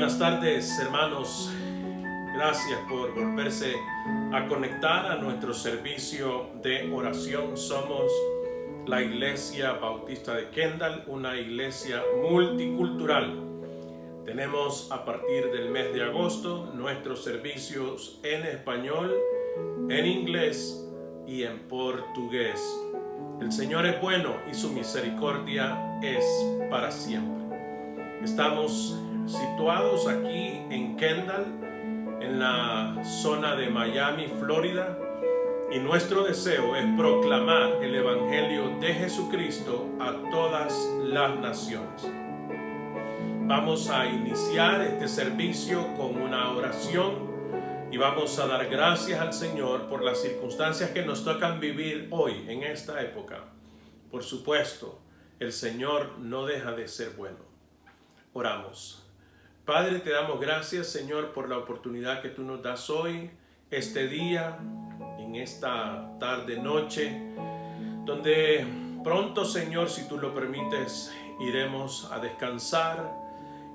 buenas tardes, hermanos. Gracias por volverse a conectar a nuestro servicio de oración. Somos la Iglesia Bautista de Kendall, una iglesia multicultural. Tenemos a partir del mes de agosto nuestros servicios en español, en inglés y en portugués. El Señor es bueno y su misericordia es para siempre. Estamos situados aquí en Kendall, en la zona de Miami, Florida, y nuestro deseo es proclamar el Evangelio de Jesucristo a todas las naciones. Vamos a iniciar este servicio con una oración y vamos a dar gracias al Señor por las circunstancias que nos tocan vivir hoy, en esta época. Por supuesto, el Señor no deja de ser bueno. Oramos. Padre, te damos gracias, Señor, por la oportunidad que tú nos das hoy, este día, en esta tarde, noche, donde pronto, Señor, si tú lo permites, iremos a descansar,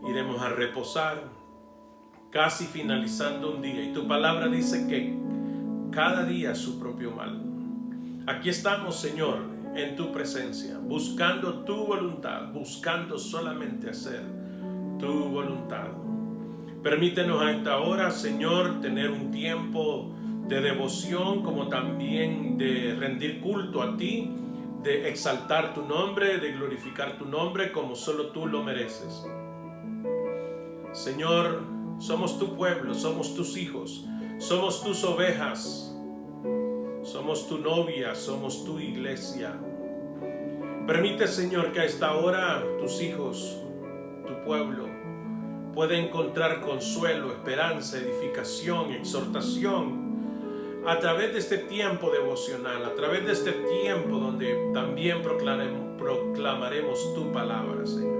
iremos a reposar, casi finalizando un día. Y tu palabra dice que cada día su propio mal. Aquí estamos, Señor, en tu presencia, buscando tu voluntad, buscando solamente hacer tu voluntad. Permítenos a esta hora, Señor, tener un tiempo de devoción, como también de rendir culto a ti, de exaltar tu nombre, de glorificar tu nombre como solo tú lo mereces. Señor, somos tu pueblo, somos tus hijos, somos tus ovejas, somos tu novia, somos tu iglesia. Permite, Señor, que a esta hora tus hijos, tu pueblo, pueda encontrar consuelo, esperanza, edificación, exhortación a través de este tiempo devocional, a través de este tiempo donde también proclamaremos tu palabra, Señor.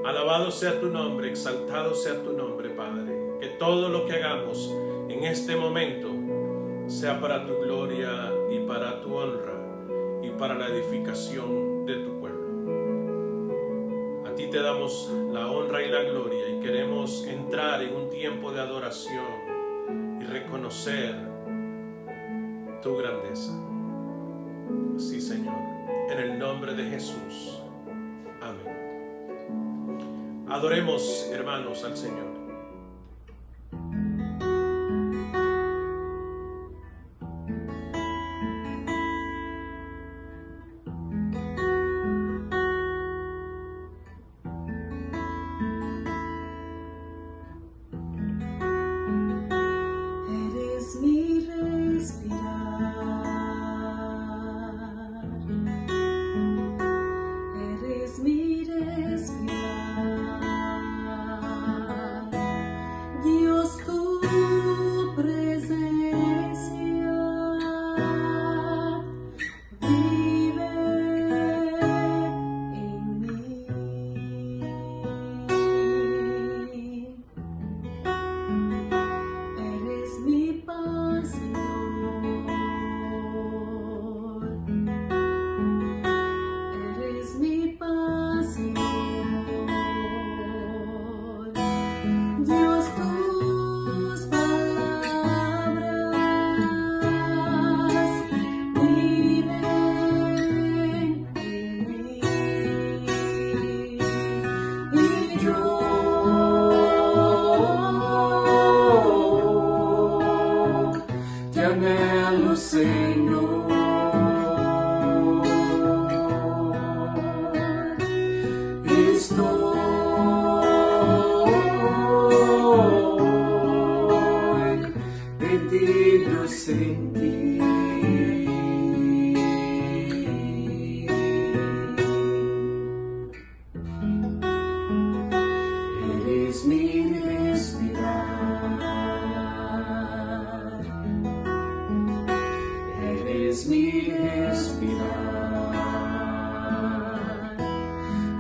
Alabado sea tu nombre, exaltado sea tu nombre, Padre. Que todo lo que hagamos en este momento sea para tu gloria y para tu honra y para la edificación de tu pueblo. A ti te damos la honra y la gloria y queremos entrar en un tiempo de adoración y reconocer tu grandeza. Sí, Señor, en el nombre de Jesús. Amén. Adoremos, hermanos, al Señor.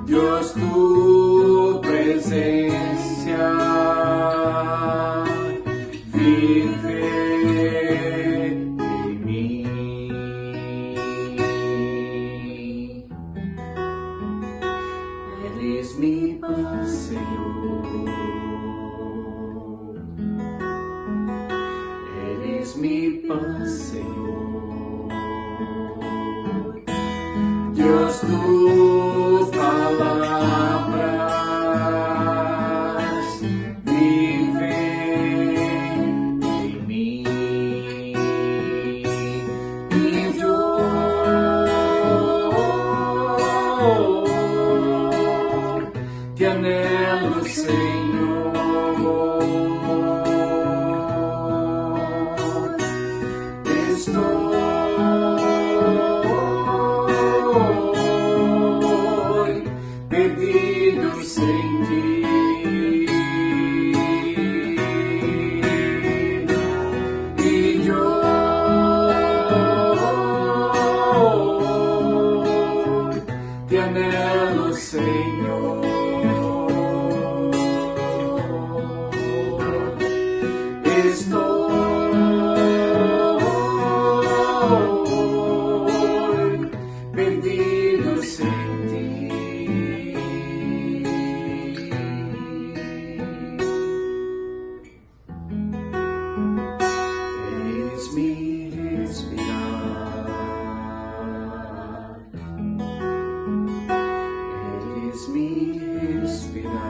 Dios, tu presencia vive en mí. Eres mi paz, Señor. Eres mi paz, Señor. Dios, tus palabras viven en mí. Y yo te anhelo, Señor. Estoy perdido sem ti. E yo te anhelo, Señor. Estoy perdido sem ti. Eres mi respirar. Eres mi respirar.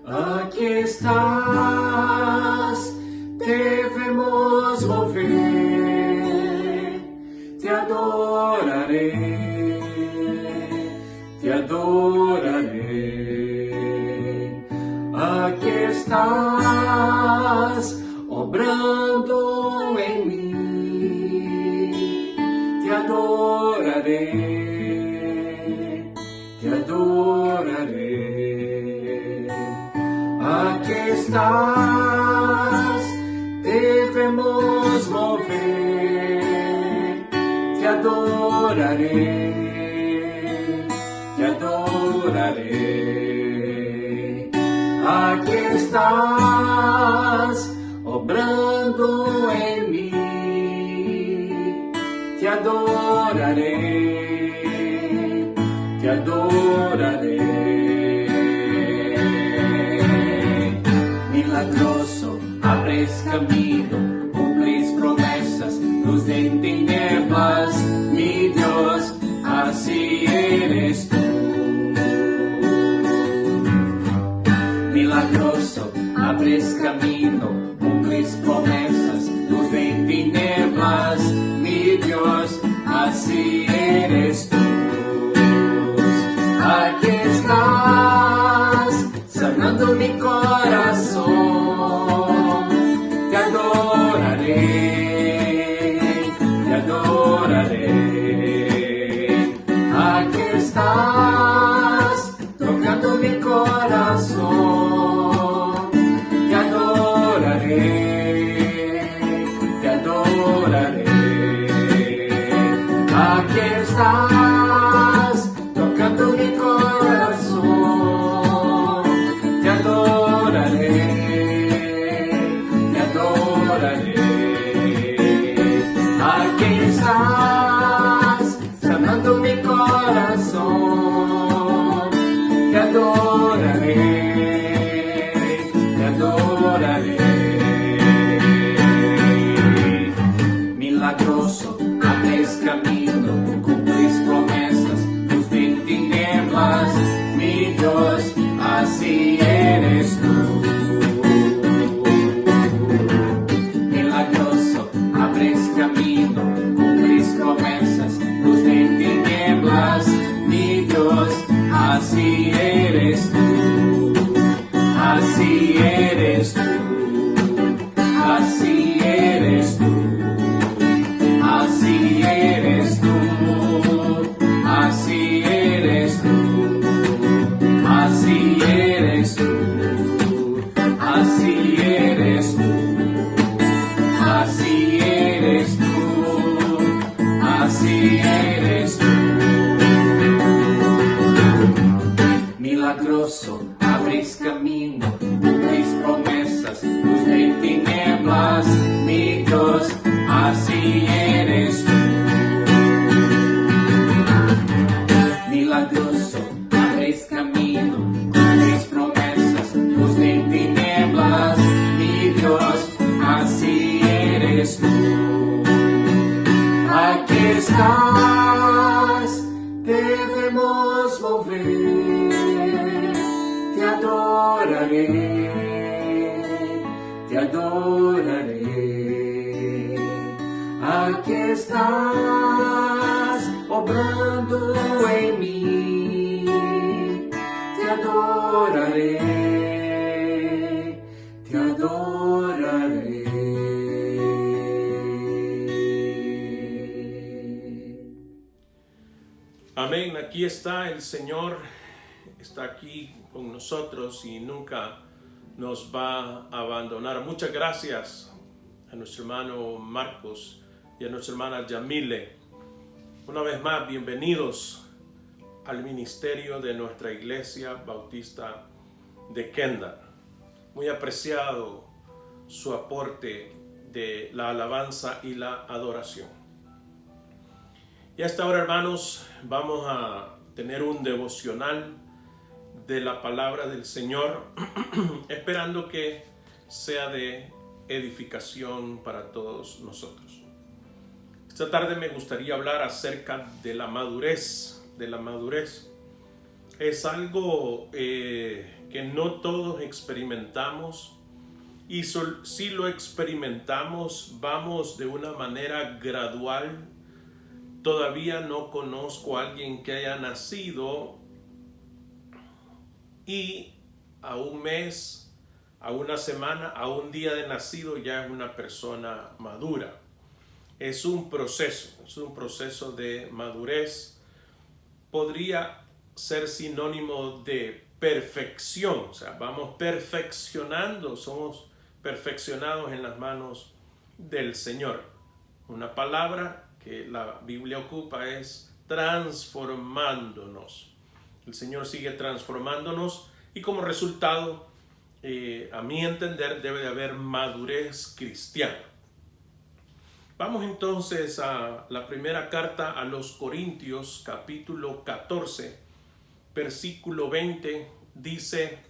Aqui estás, devemos mover, te adorarei, te adorarei. Aqui estás, obrando em mim, te adorarei, te adorarei. Aqui estás, devemos mover, te adorarei, te adorarei. Aqui estás, obrando em mim, te adorarei, te adorarei. Milagroso, abres camino, cumples promesas, luz en tinieblas, mi Dios, así eres tú. Milagroso, abres camino, cumples promesas, luz en tinieblas, mi Dios, así eres tú. Aquí estás, sanando mi corazón, te adorarei, te adorarei. Aquí estás, tocando mi corazón, te adorarei, te adorarei. Aquí estás, tocando mi corazón, te adorarei, te adorarei. Aquí estás, sanando mi corazón, te adorarei, te adorarei. Milagroso, abres camino, cumples promesas, luz en tinieblas, mi Dios, así eres tú. Milagroso, abres camino, cumples promesas, luz en tinieblas, mi Dios, así eres tú. Así eres tú. Así eres tú. Así eres tú. Así eres tú. Así eres tú. Así eres tú. Así eres tú. Así eres tú. abréis camino, cumplís promesas, luz de tinieblas, mi Dios, así eres tú. Milagroso, abréis camino, cumplís promesas, luz de tinieblas, mi Dios, así eres tú. Aquí estás, debemos volver, te adoraré, te adoraré. Aquí estás, obrando en mí, te adoraré, te adoraré. Amén. Aquí está el Señor, está aquí con nosotros y nunca nos va a abandonar. Muchas gracias a nuestro hermano Marcos y a nuestra hermana Yamile. Una vez más, bienvenidos al ministerio de nuestra Iglesia Bautista de Kendall. Muy apreciado su aporte de la alabanza y la adoración. Y hasta ahora, hermanos, vamos a tener un devocional de la palabra del Señor, esperando que sea de edificación para todos nosotros. Esta tarde me gustaría hablar acerca de la madurez. Es algo que no todos experimentamos, y si lo experimentamos, vamos de una manera gradual. Todavía no conozco a alguien que haya nacido y a un mes, a una semana, a un día de nacido ya es una persona madura. Es un proceso de madurez. Podría ser sinónimo de perfección, o sea, vamos perfeccionando, somos perfeccionados en las manos del Señor. Una palabra que la Biblia ocupa es transformándonos. El Señor sigue transformándonos y como resultado, a mi entender, debe de haber madurez cristiana. Vamos entonces a la primera carta a los Corintios, capítulo 14, versículo 20, dice: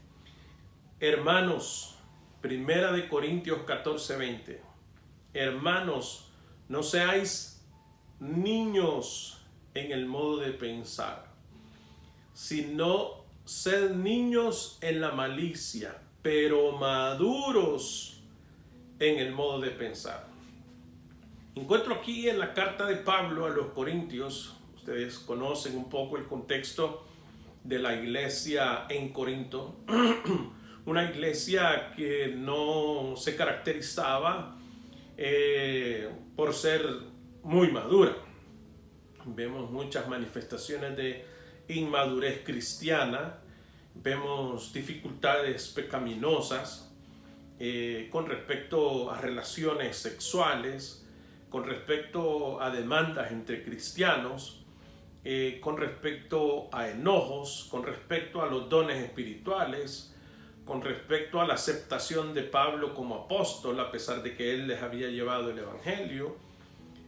hermanos, primera de Corintios 14, 20, hermanos, no seáis niños en el modo de pensar, sino sed niños en la malicia, pero maduros en el modo de pensar. Encuentro aquí en la carta de Pablo a los Corintios, ustedes conocen un poco el contexto de la iglesia en Corinto, una iglesia que no se caracterizaba por ser muy madura. Vemos muchas manifestaciones de inmadurez cristiana, vemos dificultades pecaminosas con respecto a relaciones sexuales, con respecto a demandas entre cristianos, con respecto a enojos, con respecto a los dones espirituales, con respecto a la aceptación de Pablo como apóstol a pesar de que él les había llevado el evangelio,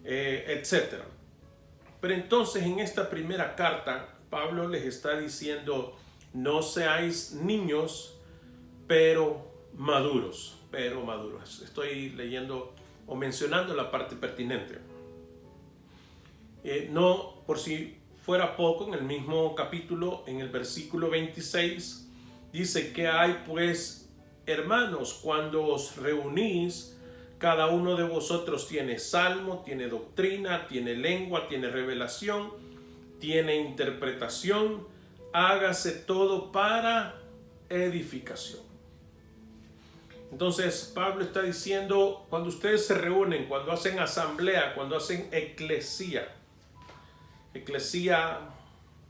etc. Pero entonces en esta primera carta Pablo les está diciendo: no seáis niños, pero maduros. Estoy leyendo o mencionando la parte pertinente. No por si fuera poco, en el mismo capítulo, en el versículo 26, dice: ¿qué hay pues, hermanos, cuando os reunís? Cada uno de vosotros tiene salmo, tiene doctrina, tiene lengua, tiene revelación, tiene interpretación. Hágase todo para edificación. Entonces Pablo está diciendo, cuando ustedes se reúnen, cuando hacen asamblea, cuando hacen eclesía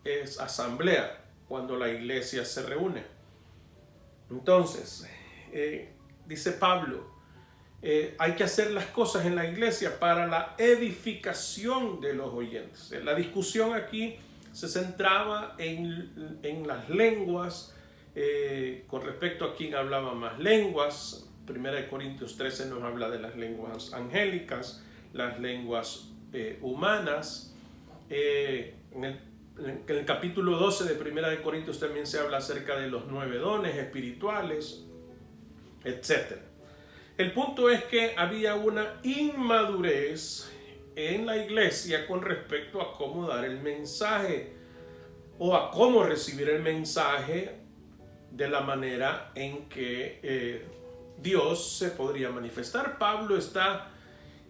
es asamblea, cuando la iglesia se reúne. Entonces, dice Pablo, hay que hacer las cosas en la iglesia para la edificación de los oyentes. La discusión aquí se centraba en las lenguas, con respecto a quién hablaba más lenguas. 1 Corintios 13 nos habla de las lenguas angélicas, las lenguas humanas. En el capítulo 12 de 1 Corintios también se habla acerca de los 9 dones espirituales, etc. El punto es que había una inmadurez en la iglesia con respecto a cómo dar el mensaje o a cómo recibir el mensaje de la manera en que Dios se podría manifestar. Pablo está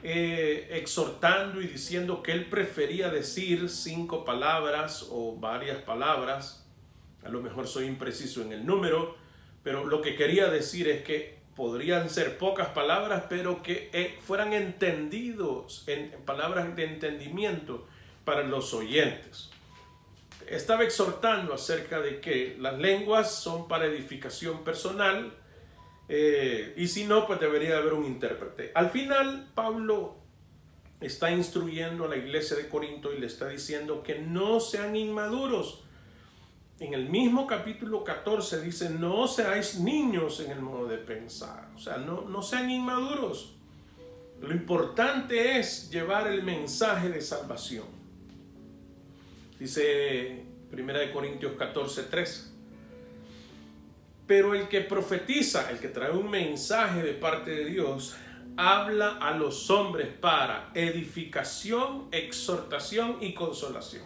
exhortando y diciendo que él prefería decir 5 palabras o varias palabras. A lo mejor soy impreciso en el número, pero lo que quería decir es que podrían ser pocas palabras, pero que fueran entendidos en palabras de entendimiento para los oyentes. Estaba exhortando acerca de que las lenguas son para edificación personal, y si no, pues debería haber un intérprete. Al final, Pablo está instruyendo a la iglesia de Corinto y le está diciendo que no sean inmaduros. En el mismo capítulo 14 dice: no seáis niños en el modo de pensar. O sea, no sean inmaduros. Lo importante es llevar el mensaje de salvación. Dice 1 Corintios 14:3. Pero el que profetiza, el que trae un mensaje de parte de Dios, habla a los hombres para edificación, exhortación y consolación.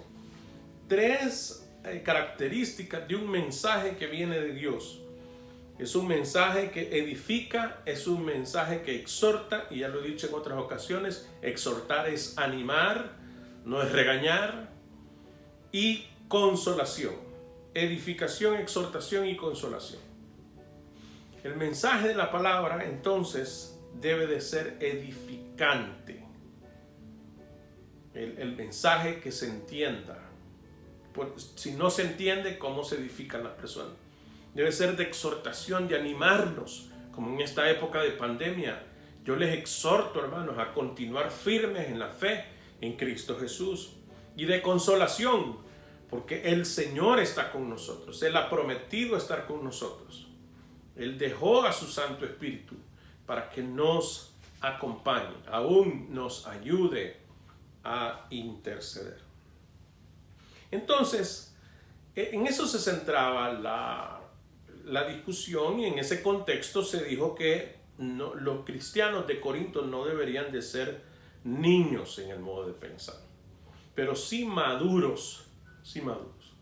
3 características de un mensaje que viene de Dios. Es un mensaje que edifica, es un mensaje que exhorta, y ya lo he dicho en otras ocasiones, exhortar es animar, no es regañar, y consolación. Edificación, exhortación y consolación. El mensaje de la palabra entonces debe de ser edificante. El mensaje que se entienda. Si no se entiende, ¿cómo se edifican las personas? Debe ser de exhortación, de animarnos, como en esta época de pandemia. Yo les exhorto, hermanos, a continuar firmes en la fe en Cristo Jesús. Y de consolación, porque el Señor está con nosotros. Él ha prometido estar con nosotros. Él dejó a su Santo Espíritu para que nos acompañe, aún nos ayude a interceder. Entonces, en eso se centraba la discusión, y en ese contexto se dijo que los cristianos de Corinto no deberían de ser niños en el modo de pensar, pero sí maduros, sí maduros.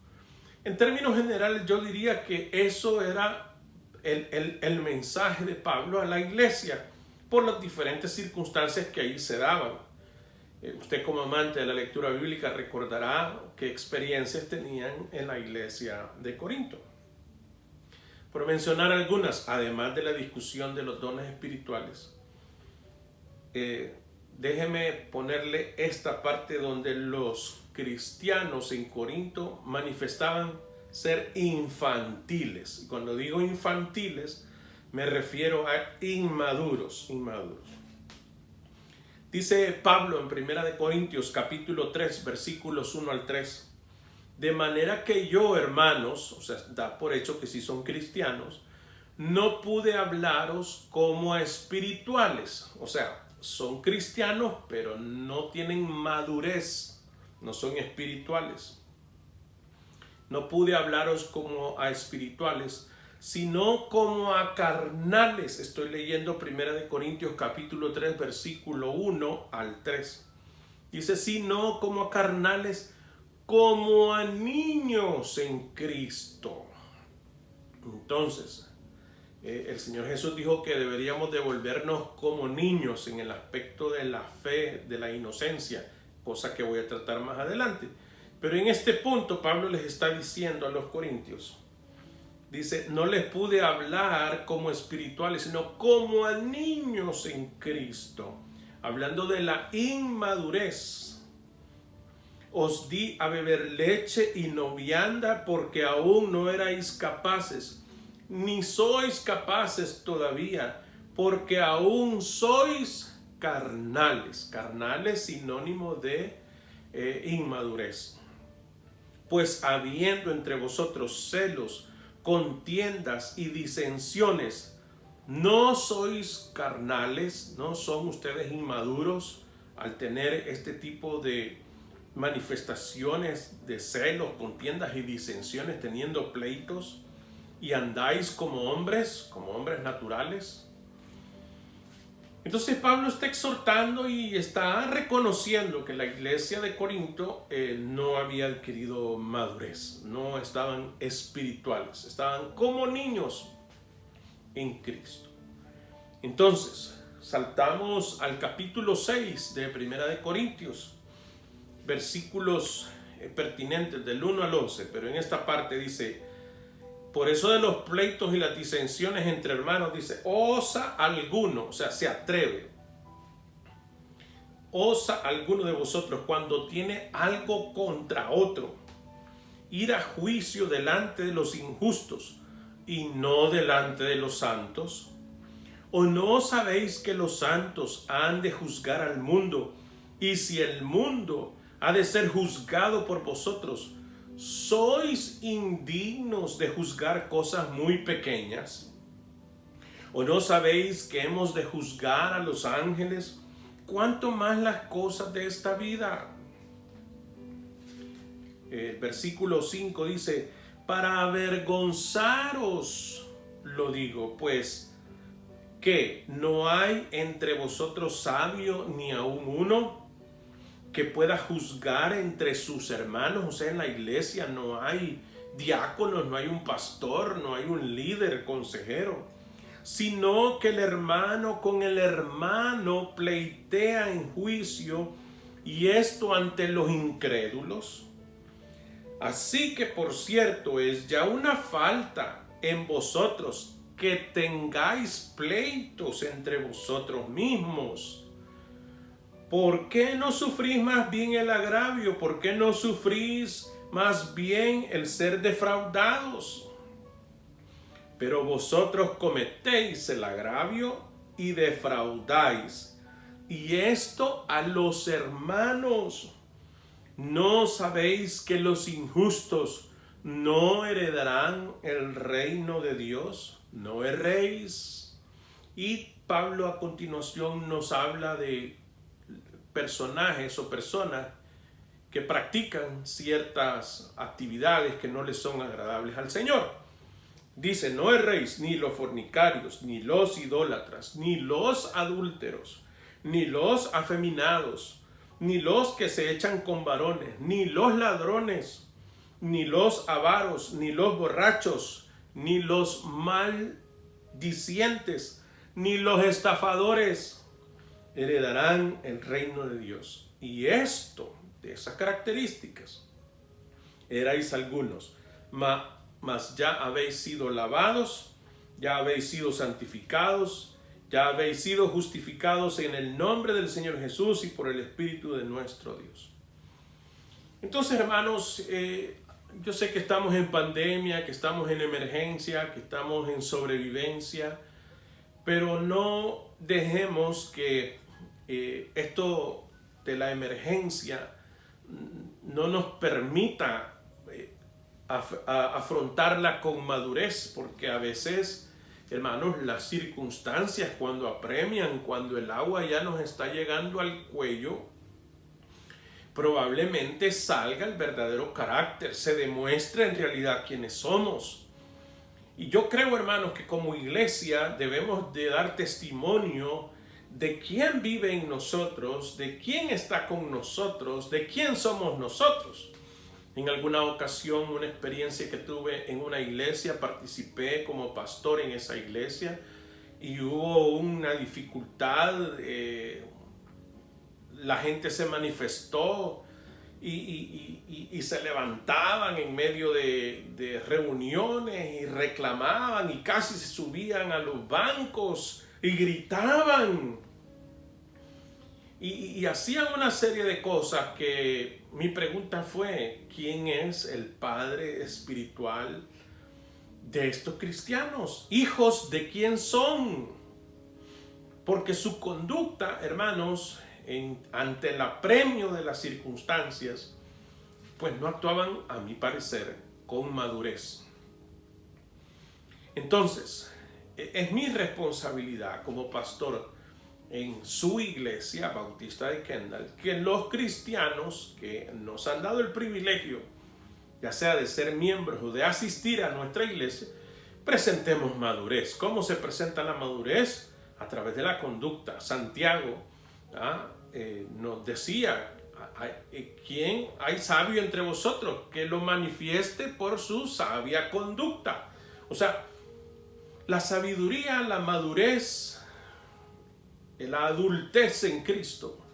En términos generales, yo diría que eso era el mensaje de Pablo a la iglesia por las diferentes circunstancias que ahí se daban. Usted, como amante de la lectura bíblica, recordará qué experiencias tenían en la iglesia de Corinto. Por mencionar algunas, además de la discusión de los dones espirituales, déjeme ponerle esta parte donde los cristianos en Corinto manifestaban ser infantiles. Y cuando digo infantiles, me refiero a inmaduros. Dice Pablo en 1 Corintios capítulo 3, versículos 1 al 3. De manera que yo, hermanos, o sea, da por hecho que si son cristianos, no pude hablaros como a espirituales. O sea, son cristianos, pero no tienen madurez, no son espirituales. No pude hablaros como a espirituales, sino como a carnales. Estoy leyendo 1 Corintios capítulo 3, versículo 1 al 3. Dice: sino como a carnales, como a niños en Cristo. Entonces, el Señor Jesús dijo que deberíamos devolvernos como niños en el aspecto de la fe, de la inocencia, cosa que voy a tratar más adelante. Pero en este punto Pablo les está diciendo a los corintios, dice: no les pude hablar como espirituales, sino como a niños en Cristo, hablando de la inmadurez. Os di a beber leche y no vianda, porque aún no erais capaces, ni sois capaces todavía, porque aún sois carnales. Carnales, sinónimo de inmadurez. Pues habiendo entre vosotros celos contiendas y disensiones. ¿No sois carnales? ¿No son ustedes inmaduros al tener este tipo de manifestaciones de celos, contiendas y disensiones, teniendo pleitos? ¿Y andáis como hombres naturales? Entonces Pablo está exhortando y está reconociendo que la iglesia de Corinto no había adquirido madurez, no estaban espirituales, estaban como niños en Cristo. Entonces, saltamos al capítulo 6 de Primera de Corintios, versículos pertinentes del 1 al 11, pero en esta parte dice: por eso de los pleitos y las disensiones entre hermanos, dice, ¿osa alguno, o sea, se atreve, osa alguno de vosotros cuando tiene algo contra otro, ir a juicio delante de los injustos y no delante de los santos? ¿O no sabéis que los santos han de juzgar al mundo? Y si el mundo ha de ser juzgado por vosotros, ¿sois indignos de juzgar cosas muy pequeñas? ¿O no sabéis que hemos de juzgar a los ángeles? ¿Cuánto más las cosas de esta vida? El versículo 5 dice: para avergonzaros lo digo, pues, ¿qué? ¿No hay entre vosotros sabio ni aun uno que pueda juzgar entre sus hermanos? O sea, en la iglesia no hay diáconos, no hay un pastor, no hay un líder, consejero, sino que el hermano con el hermano pleitea en juicio, y esto ante los incrédulos. Así que, por cierto, es ya una falta en vosotros que tengáis pleitos entre vosotros mismos. ¿Por qué no sufrís más bien el agravio? ¿Por qué no sufrís más bien el ser defraudados? Pero vosotros cometéis el agravio y defraudáis, y esto a los hermanos. ¿No sabéis que los injustos no heredarán el reino de Dios? No erréis. Y Pablo a continuación nos habla de personajes o personas que practican ciertas actividades que no les son agradables al Señor. Dice: no erréis, ni los fornicarios, ni los idólatras, ni los adúlteros, ni los afeminados, ni los que se echan con varones, ni los ladrones, ni los avaros, ni los borrachos, ni los maldicientes, ni los estafadores heredarán el reino de Dios. Y esto, de esas características, erais algunos, mas ya habéis sido lavados, ya habéis sido santificados, ya habéis sido justificados en el nombre del Señor Jesús y por el Espíritu de nuestro Dios. Entonces, hermanos, yo sé que estamos en pandemia, que estamos en emergencia, que estamos en sobrevivencia, pero no dejemos que esto de la emergencia no nos permita afrontarla con madurez, porque a veces, hermanos, las circunstancias cuando apremian, cuando el agua ya nos está llegando al cuello, probablemente salga el verdadero carácter, se demuestre en realidad quiénes somos. Y yo creo, hermanos, que como iglesia debemos de dar testimonio de quién vive en nosotros, de quién está con nosotros, de quién somos nosotros. En alguna ocasión, una experiencia que tuve en una iglesia, participé como pastor en esa iglesia y hubo una dificultad, la gente se manifestó y se levantaban en medio de reuniones y reclamaban y casi se subían a los bancos y gritaban. Y hacían una serie de cosas que mi pregunta fue: ¿quién es el padre espiritual de estos cristianos? ¿Hijos de quién son? Porque su conducta, hermanos, ante el apremio de las circunstancias, pues no actuaban, a mi parecer, con madurez. Entonces, es mi responsabilidad como pastor en su iglesia Bautista de Kendall que los cristianos que nos han dado el privilegio, ya sea de ser miembros o de asistir a nuestra iglesia, presentemos madurez. ¿Cómo se presenta la madurez? A través de la conducta. Santiago nos decía, ¿quién hay sabio entre vosotros? Que lo manifieste por su sabia conducta. O sea, la sabiduría, la madurez, la adultez en Cristo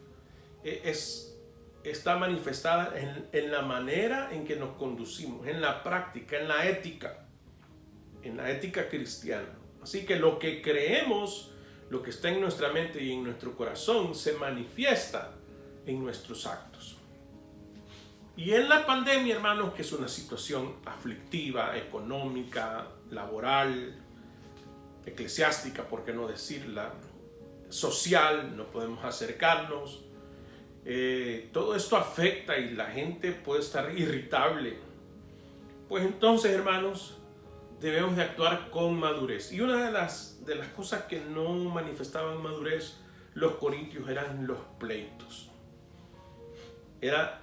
está manifestada en la manera en que nos conducimos, en la práctica, en la ética cristiana. Así que lo que creemos, lo que está en nuestra mente y en nuestro corazón, se manifiesta en nuestros actos. Y en la pandemia, hermanos, que es una situación aflictiva, económica, laboral, eclesiástica, por qué no decirla, social, no podemos acercarnos, todo esto afecta y la gente puede estar irritable. Pues entonces, hermanos, debemos de actuar con madurez. Y una de las cosas que no manifestaban madurez los corintios eran los pleitos. Eran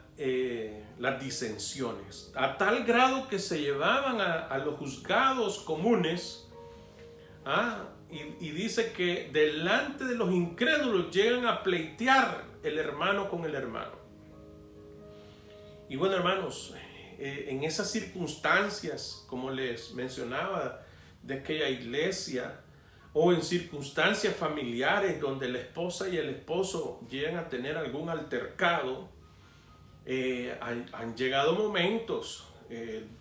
las disensiones. A tal grado que se llevaban a los juzgados comunes. Y dice que delante de los incrédulos llegan a pleitear el hermano con el hermano. Y bueno, hermanos, en esas circunstancias, como les mencionaba, de aquella iglesia, o en circunstancias familiares donde la esposa y el esposo llegan a tener algún altercado, han llegado momentos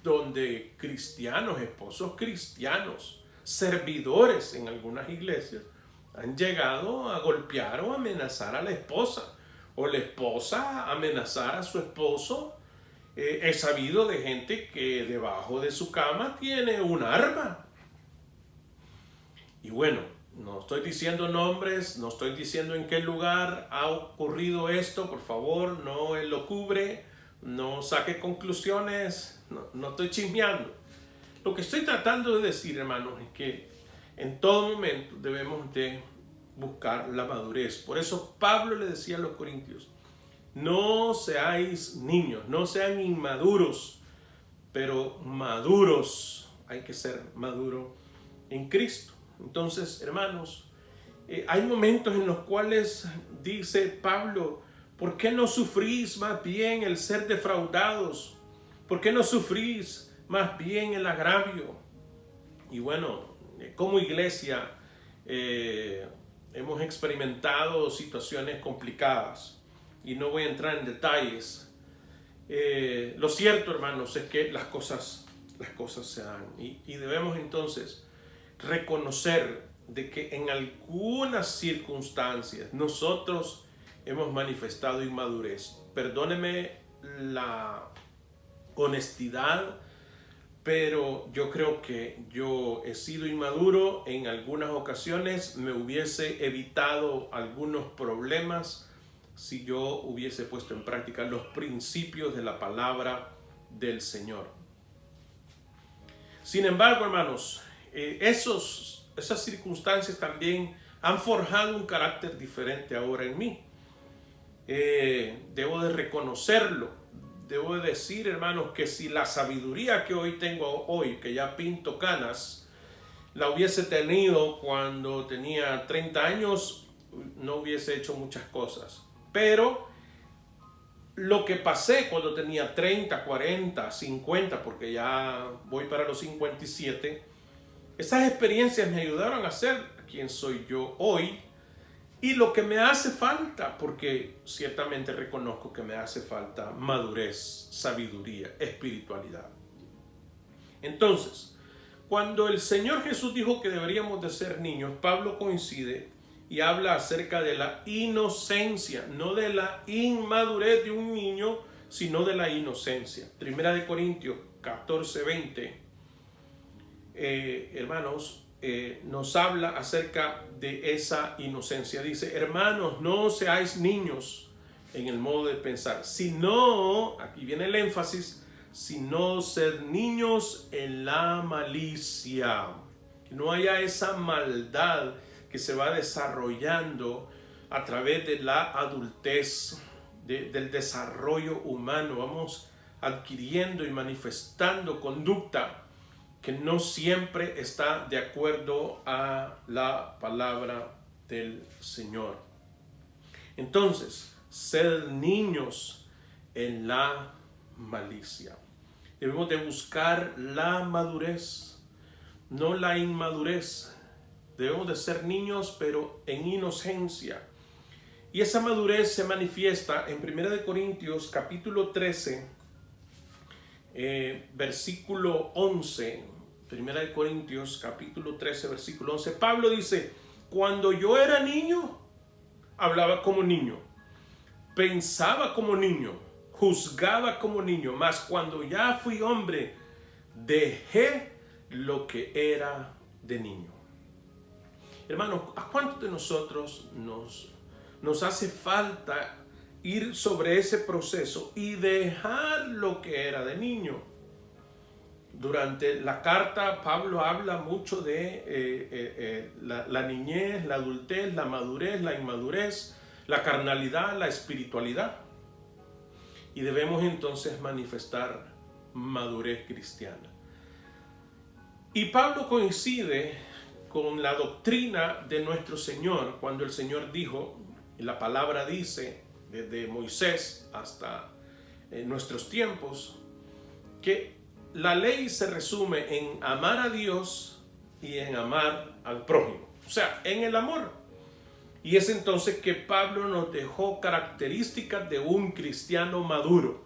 donde cristianos, esposos cristianos, servidores en algunas iglesias, han llegado a golpear o amenazar a la esposa, o la esposa amenazar a su esposo. He sabido de gente que debajo de su cama tiene un arma. Y bueno, no estoy diciendo nombres, no estoy diciendo en qué lugar ha ocurrido esto, por favor, no lo cubre, no saque conclusiones, no estoy chismeando. Lo que estoy tratando de decir, hermanos, es que en todo momento debemos de buscar la madurez. Por eso Pablo le decía a los corintios, no seáis niños, no sean inmaduros, pero maduros. Hay que ser maduro en Cristo. Entonces, hermanos, hay momentos en los cuales dice Pablo, ¿por qué no sufrís más bien el ser defraudados? ¿Por qué no sufrís más bien el agravio? Y bueno, como iglesia hemos experimentado situaciones complicadas y no voy a entrar en detalles. Lo cierto, hermanos, es que las cosas se dan y debemos entonces reconocer de que en algunas circunstancias nosotros hemos manifestado inmadurez. Perdóneme la honestidad, pero yo creo que yo he sido inmaduro en algunas ocasiones. Me hubiese evitado algunos problemas si yo hubiese puesto en práctica los principios de la palabra del Señor. Sin embargo, hermanos, esas circunstancias también han forjado un carácter diferente ahora en mí. Debo de reconocerlo. Debo de decir, hermanos, que si la sabiduría que hoy tengo que ya pinto canas, la hubiese tenido cuando tenía 30 años, no hubiese hecho muchas cosas. Pero lo que pasé cuando tenía 30, 40, 50, porque ya voy para los 57, esas experiencias me ayudaron a ser quien soy yo hoy. Y lo que me hace falta, porque ciertamente reconozco que me hace falta madurez, sabiduría, espiritualidad. Entonces, cuando el Señor Jesús dijo que deberíamos de ser niños, Pablo coincide y habla acerca de la inocencia, no de la inmadurez de un niño, sino de la inocencia. Primera de Corintios 14:20, hermanos, nos habla acerca de esa inocencia. Dice, hermanos, no seáis niños en el modo de pensar, sino, aquí viene el énfasis, sino sed niños en la malicia. que no haya esa maldad que se va desarrollando a través de la adultez, del desarrollo humano. Vamos adquiriendo y manifestando conducta que no siempre está de acuerdo a la palabra del Señor. Entonces, sed niños en la malicia. Debemos de buscar la madurez, no la inmadurez. Debemos de ser niños, pero en inocencia. Y esa madurez se manifiesta en 1 Corintios capítulo 13, versículo 11. 1 Corintios capítulo 13, versículo 11. Pablo dice: cuando yo era niño, hablaba como niño, pensaba como niño, juzgaba como niño, mas cuando ya fui hombre, dejé lo que era de niño. Hermanos, ¿a cuántos de nosotros nos hace falta ir sobre ese proceso y dejar lo que era de niño? Durante la carta, Pablo habla mucho de la niñez, la adultez, la madurez, la inmadurez, la carnalidad, la espiritualidad. Y debemos entonces manifestar madurez cristiana. Y Pablo coincide con la doctrina de nuestro Señor cuando el Señor dijo, y la palabra dice, desde Moisés hasta nuestros tiempos, que la ley se resume en amar a Dios y en amar al prójimo, o sea, en el amor. Y es entonces que Pablo nos dejó características de un cristiano maduro,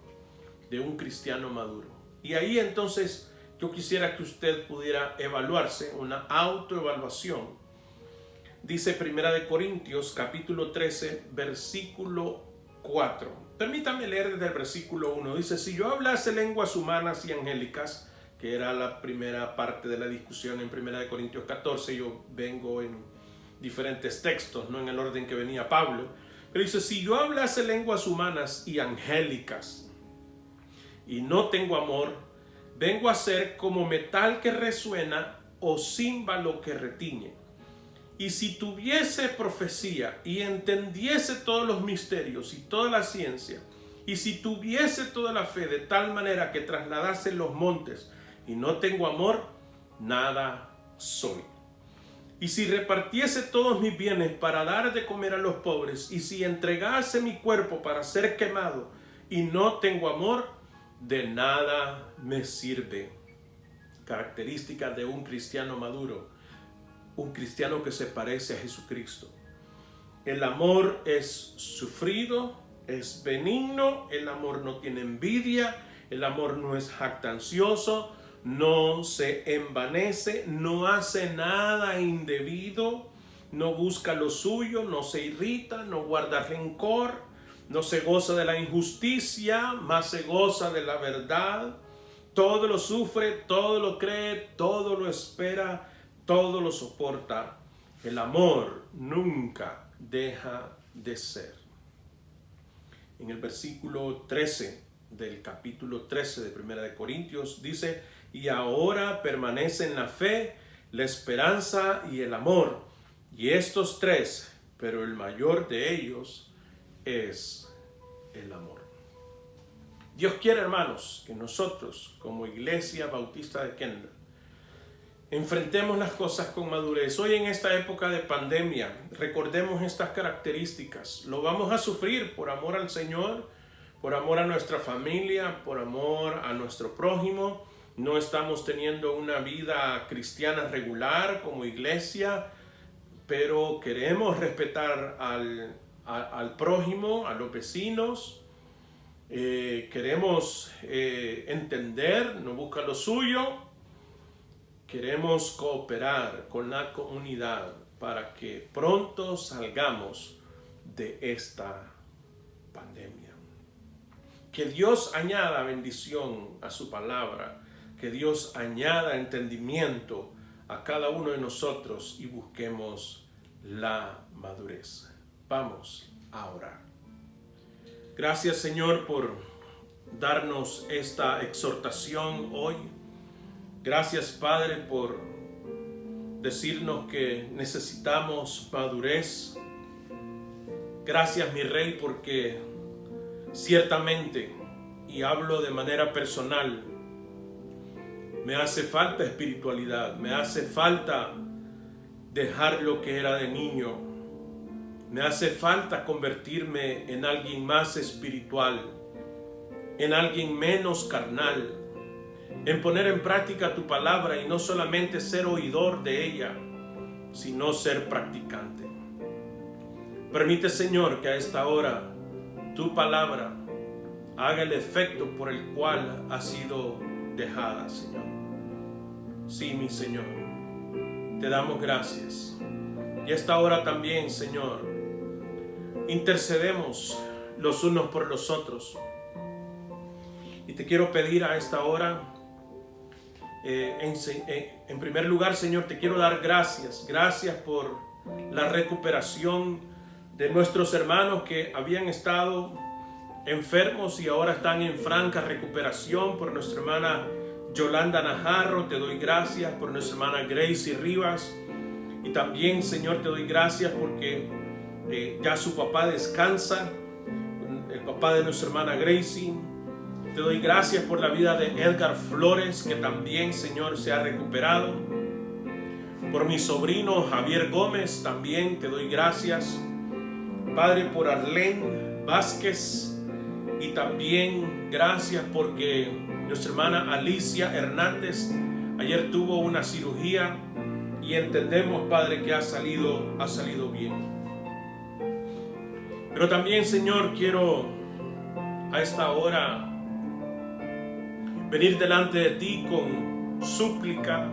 Y ahí entonces yo quisiera que usted pudiera evaluarse, una autoevaluación. Dice 1 Corintios capítulo 13, versículo 4. Permítame leer desde el versículo 1. Dice: si yo hablase lenguas humanas y angélicas, que era la primera parte de la discusión en 1 Corintios 14, yo vengo en diferentes textos, no en el orden que venía Pablo, pero dice: si yo hablase lenguas humanas y angélicas y no tengo amor, vengo a ser como metal que resuena o címbalo que retiñe. Y si tuviese profecía y entendiese todos los misterios y toda la ciencia, y si tuviese toda la fe de tal manera que trasladase los montes y no tengo amor, nada soy. Y si repartiese todos mis bienes para dar de comer a los pobres, y si entregase mi cuerpo para ser quemado y no tengo amor, de nada me sirve. Características de un cristiano maduro, un cristiano que se parece a Jesucristo. El amor es sufrido, es benigno, el amor no tiene envidia, el amor no es jactancioso, no se envanece, no hace nada indebido, no busca lo suyo, no se irrita, no guarda rencor, no se goza de la injusticia, más se goza de la verdad. Todo lo sufre, todo lo cree, todo lo espera, todo lo soporta. El amor nunca deja de ser. En el versículo 13 del capítulo 13 de 1 Corintios dice: y ahora permanecen la fe, la esperanza y el amor. Y estos tres, pero el mayor de ellos es el amor. Dios quiere, hermanos, que nosotros como Iglesia Bautista de Kendall enfrentemos las cosas con madurez. Hoy en esta época de pandemia, recordemos estas características. Lo vamos a sufrir por amor al Señor, por amor a nuestra familia, por amor a nuestro prójimo. No estamos teniendo una vida cristiana regular como iglesia, pero queremos respetar al prójimo, a los vecinos. Queremos entender, no busca lo suyo. Queremos cooperar con la comunidad para que pronto salgamos de esta pandemia. Que Dios añada bendición a su palabra, que Dios añada entendimiento a cada uno de nosotros y busquemos la madurez. Vamos a orar. Gracias, Señor, por darnos esta exhortación hoy. Gracias, Padre, por decirnos que necesitamos madurez. Gracias, mi Rey, porque ciertamente, y hablo de manera personal, me hace falta espiritualidad, me hace falta dejar lo que era de niño, me hace falta convertirme en alguien más espiritual, en alguien menos carnal, en poner en práctica tu palabra y no solamente ser oidor de ella, sino ser practicante. Permite, Señor, que a esta hora tu palabra haga el efecto por el cual ha sido dejada, Señor. Sí, mi Señor, te damos gracias. Y a esta hora también, Señor, intercedemos los unos por los otros. Y te quiero pedir a esta hora, en primer lugar, Señor, te quiero dar gracias. Gracias por la recuperación de nuestros hermanos que habían estado enfermos y ahora están en franca recuperación. Por nuestra hermana Yolanda Najarro, te doy gracias. Por nuestra hermana Gracie Rivas. Y también, Señor, te doy gracias porque ya su papá descansa, el papá de nuestra hermana Gracie. Te doy gracias por la vida de Edgar Flores, que también, Señor, se ha recuperado. Por mi sobrino Javier Gómez, también te doy gracias. Padre, por Arlene Vázquez. Y también gracias porque nuestra hermana Alicia Hernández ayer tuvo una cirugía y entendemos, Padre, que ha salido bien. Pero también, Señor, quiero a esta hora venir delante de ti con súplica,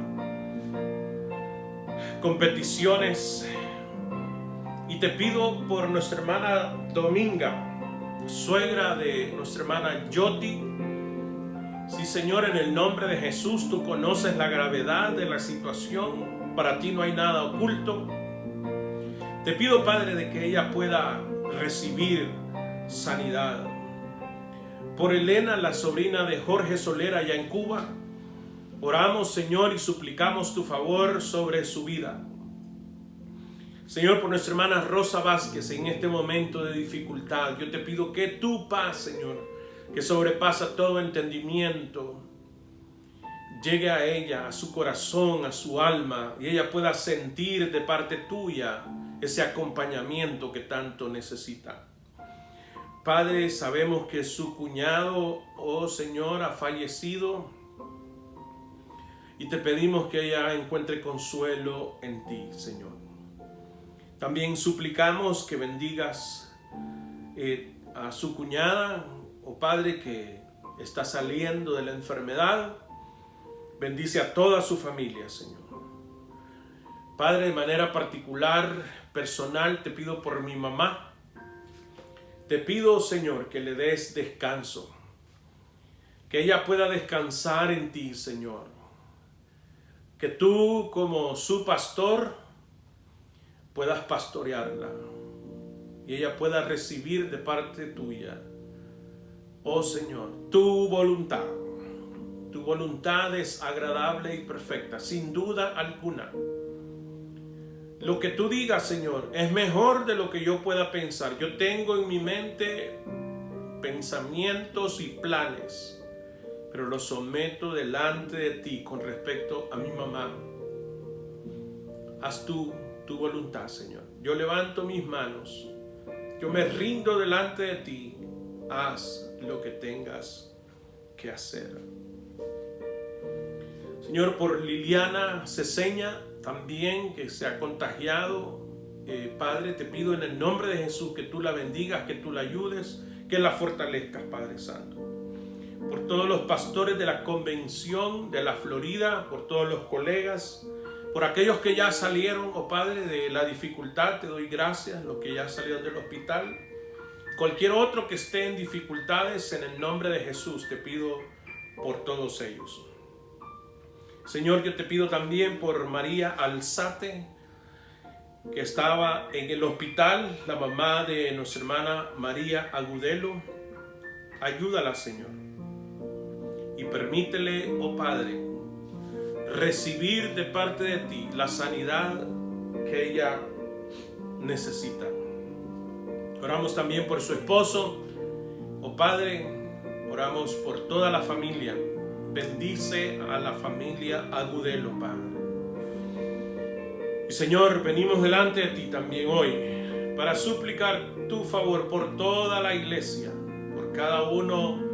con peticiones. Y te pido por nuestra hermana Dominga, suegra de nuestra hermana Yoti. Sí, Señor, en el nombre de Jesús, tú conoces la gravedad de la situación. Para ti no hay nada oculto. Te pido, Padre, de que ella pueda recibir sanidad. Por Elena, la sobrina de Jorge Soler allá en Cuba, oramos, Señor, y suplicamos tu favor sobre su vida. Señor, por nuestra hermana Rosa Vázquez en este momento de dificultad, yo te pido que tu paz, Señor, que sobrepasa todo entendimiento, llegue a ella, a su corazón, a su alma, y ella pueda sentir de parte tuya ese acompañamiento que tanto necesita. Padre, sabemos que su cuñado, oh Señor, ha fallecido y te pedimos que ella encuentre consuelo en ti, Señor. También suplicamos que bendigas a su cuñada, oh Padre, que está saliendo de la enfermedad. Bendice a toda su familia, Señor. Padre, de manera particular, personal, te pido por mi mamá. Te pido, Señor, que le des descanso, que ella pueda descansar en ti, Señor. Que tú, como su pastor, puedas pastorearla y ella pueda recibir de parte tuya, oh Señor, tu voluntad. Tu voluntad es agradable y perfecta, sin duda alguna. Lo que tú digas, Señor, es mejor de lo que yo pueda pensar. Yo tengo en mi mente pensamientos y planes, pero los someto delante de ti con respecto a mi mamá. Haz tú tu voluntad, Señor. Yo levanto mis manos. Yo me rindo delante de ti. Haz lo que tengas que hacer. Señor, por Liliana Ceseña, también que se ha contagiado, Padre, te pido en el nombre de Jesús que tú la bendigas, que tú la ayudes, que la fortalezcas, Padre Santo. Por todos los pastores de la convención de la Florida, por todos los colegas, por aquellos que ya salieron, oh Padre, de la dificultad, te doy gracias, los que ya salieron del hospital. Cualquier otro que esté en dificultades, en el nombre de Jesús, te pido por todos ellos. Señor, yo te pido también por María Alzate, que estaba en el hospital, la mamá de nuestra hermana María Agudelo. Ayúdala, Señor, y permítele, oh Padre, recibir de parte de ti la sanidad que ella necesita. Oramos también por su esposo. Oh Padre, oramos por toda la familia. Bendice a la familia Agudelo, Padre. Y Señor, venimos delante de ti también hoy para suplicar tu favor por toda la iglesia, por cada uno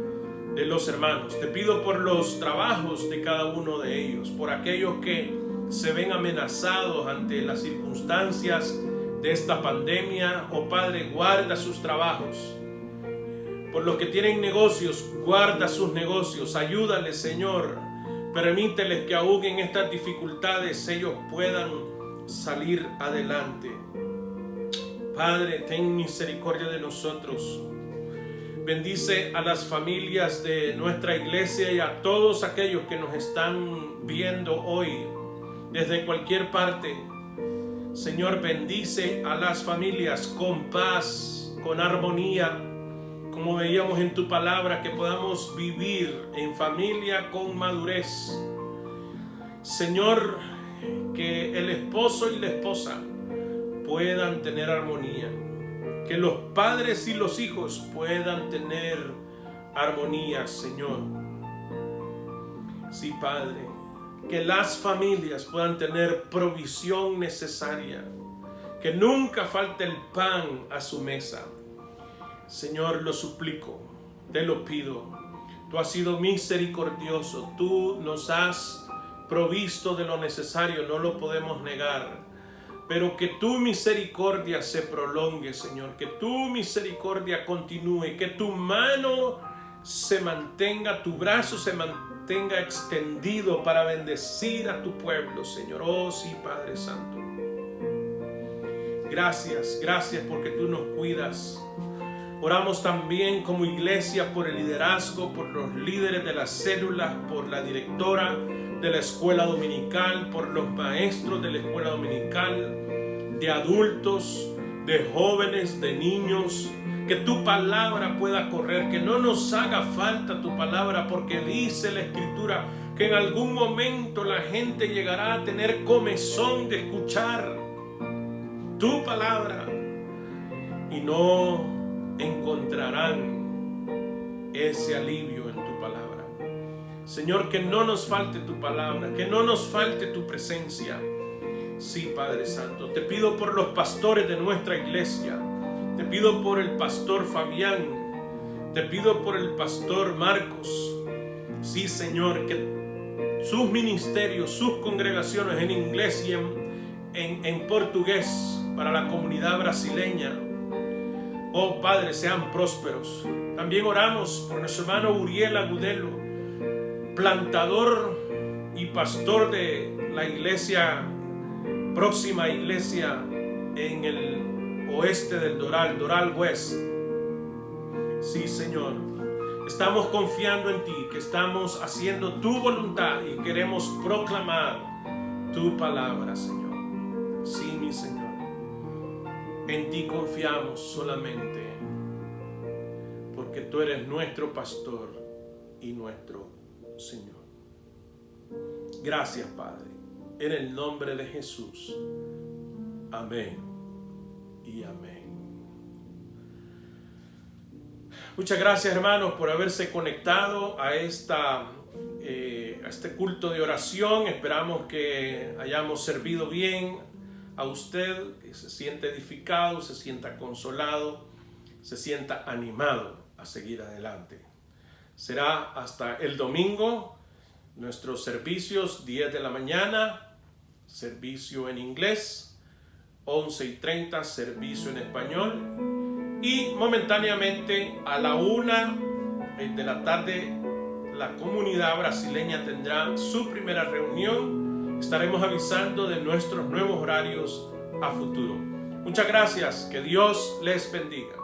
de los hermanos. Te pido por los trabajos de cada uno de ellos, por aquellos que se ven amenazados ante las circunstancias de esta pandemia. Oh Padre, guarda sus trabajos. Por los que tienen negocios, guarda sus negocios. Ayúdales, Señor. Permíteles que aún en estas dificultades ellos puedan salir adelante. Padre, ten misericordia de nosotros. Bendice a las familias de nuestra iglesia y a todos aquellos que nos están viendo hoy desde cualquier parte. Señor, bendice a las familias con paz, con armonía, como veíamos en tu palabra, que podamos vivir en familia con madurez. Señor, que el esposo y la esposa puedan tener armonía, que los padres y los hijos puedan tener armonía, Señor. Sí, Padre, que las familias puedan tener provisión necesaria, que nunca falte el pan a su mesa. Señor, lo suplico, te lo pido. Tú has sido misericordioso, tú nos has provisto de lo necesario, no lo podemos negar. Pero que tu misericordia se prolongue, Señor, que tu misericordia continúe, que tu mano se mantenga, tu brazo se mantenga extendido para bendecir a tu pueblo, Señor. Oh sí, Padre Santo. Gracias, gracias porque tú nos cuidas. Oramos también como iglesia por el liderazgo, por los líderes de las células, por la directora de la escuela dominical, por los maestros de la escuela dominical, de adultos, de jóvenes, de niños. Que tu palabra pueda correr, que no nos haga falta tu palabra, porque dice la Escritura que en algún momento la gente llegará a tener comezón de escuchar tu palabra y no encontrarán ese alivio en tu palabra. Señor, que no nos falte tu palabra, que no nos falte tu presencia. Sí, Padre Santo, te pido por los pastores de nuestra iglesia, te pido por el pastor Fabián, te pido por el pastor Marcos. Sí, Señor, que sus ministerios, sus congregaciones en inglés y en portugués para la comunidad brasileña, oh Padre, sean prósperos. También oramos por nuestro hermano Uriel Agudelo, plantador y pastor de la iglesia, próxima iglesia en el oeste del Doral West. Sí, Señor, estamos confiando en ti, que estamos haciendo tu voluntad y queremos proclamar tu palabra, Señor. Sí, mi Señor. En ti confiamos solamente, porque tú eres nuestro pastor y nuestro Señor. Gracias, Padre, en el nombre de Jesús. Amén y amén. Muchas gracias, hermanos, por haberse conectado a este culto de oración. Esperamos que hayamos servido bien a usted, que se sienta edificado, se sienta consolado, se sienta animado a seguir adelante. Será hasta el domingo, nuestros servicios 10 de la mañana, servicio en inglés, 11:30 servicio en español, y momentáneamente a la 1 de la tarde la comunidad brasileña tendrá su primera reunión. Estaremos avisando de nuestros nuevos horarios a futuro. Muchas gracias. Que Dios les bendiga.